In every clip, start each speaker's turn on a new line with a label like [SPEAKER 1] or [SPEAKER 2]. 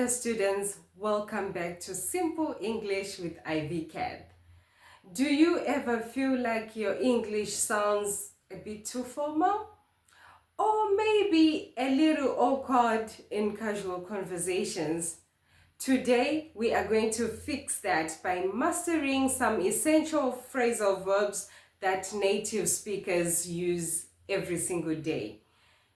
[SPEAKER 1] Hello students, welcome back to Simple English with Ivy Cat. Do you ever feel like your English sounds a bit too formal? Or maybe a little awkward in casual conversations? Today, we are going to fix that by mastering some essential phrasal verbs that native speakers use every single day.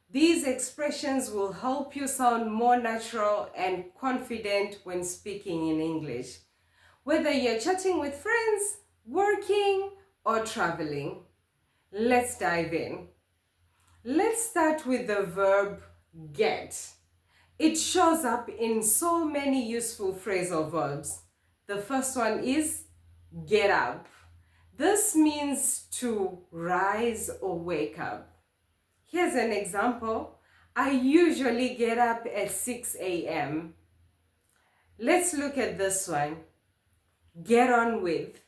[SPEAKER 1] These expressions will help you sound more natural and confident when speaking in English, whether you're chatting with friends, working, or traveling. Let's dive in. Let's start with the verb get. It shows up in so many useful phrasal verbs. The first one is get up. This means to rise or wake up. Here's an example. I usually get up at 6 a.m. Let's look at this one. Get on with.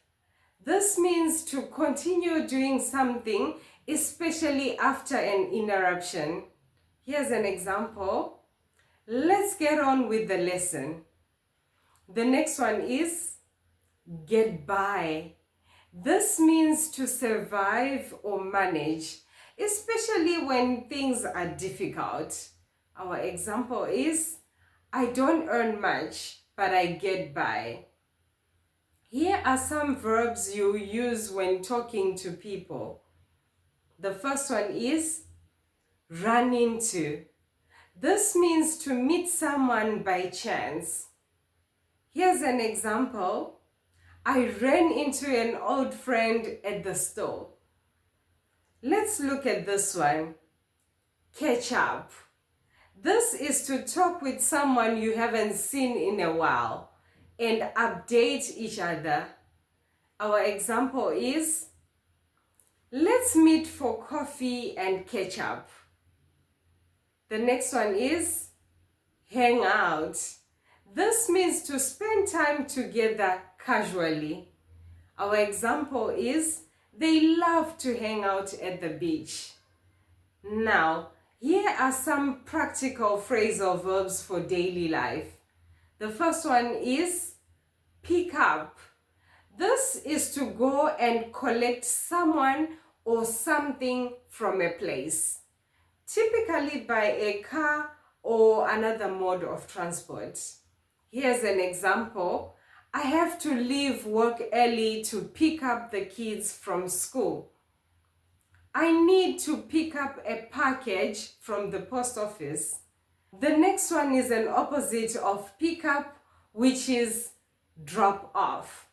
[SPEAKER 1] This means to continue doing something, especially after an interruption. Here's an example. Let's get on with the lesson. The next one is get by. This means to survive or manage, especially when things are difficult. Our example is, I don't earn much, but I get by. Here are some verbs you use when talking to people. The first one is run into. This means to meet someone by chance. Here's an example. I ran into an old friend at the store. Let's look at this one. Catch up. This is to talk with someone you haven't seen in a while and update each other. Our example is, let's meet for coffee and catch up. The next one is hang out. This means to spend time together casually. Our example is, they love to hang out at the beach. Now, here are some practical phrasal verbs for daily life. The first one is pick up. This is to go and collect someone or something from a place, typically by a car or another mode of transport. Here's an example. I have to leave work early to pick up the kids from school. I need to pick up a package from the post office. The next one is an opposite of pick up, which is drop off.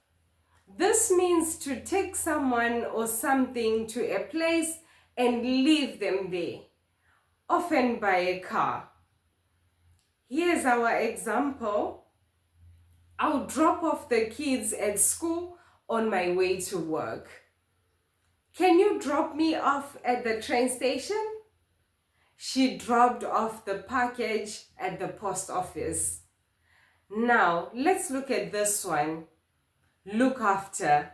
[SPEAKER 1] This means to take someone or something to a place and leave them there, often by a car. Here's our example. I'll drop off the kids at school on my way to work. Can you drop me off at the train station? She dropped off the package at the post office. Now, let's look at this one. Look after.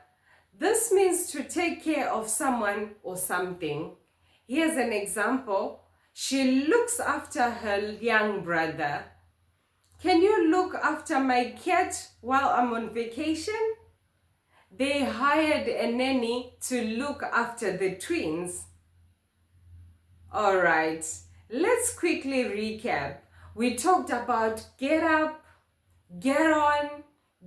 [SPEAKER 1] This means to take care of someone or something. Here's an example. She looks after her young brother. Can you look after my cat while I'm on vacation? They hired a nanny to look after the twins. All right, let's quickly recap. We talked about get up, get on,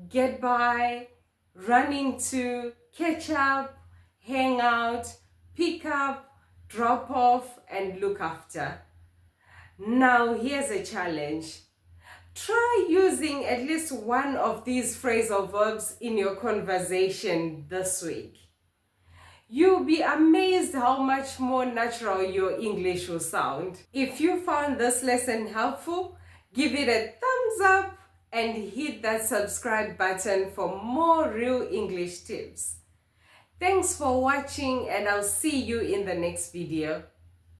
[SPEAKER 1] get by, run into, catch up, hang out, pick up, drop off, and look after. Now, here's a challenge. Try using at least one of these phrasal verbs in your conversation this week. You'll be amazed how much more natural your English will sound. If you found this lesson helpful, give it a thumbs up and hit that subscribe button for more real English tips. Thanks for watching, and I'll see you in the next video.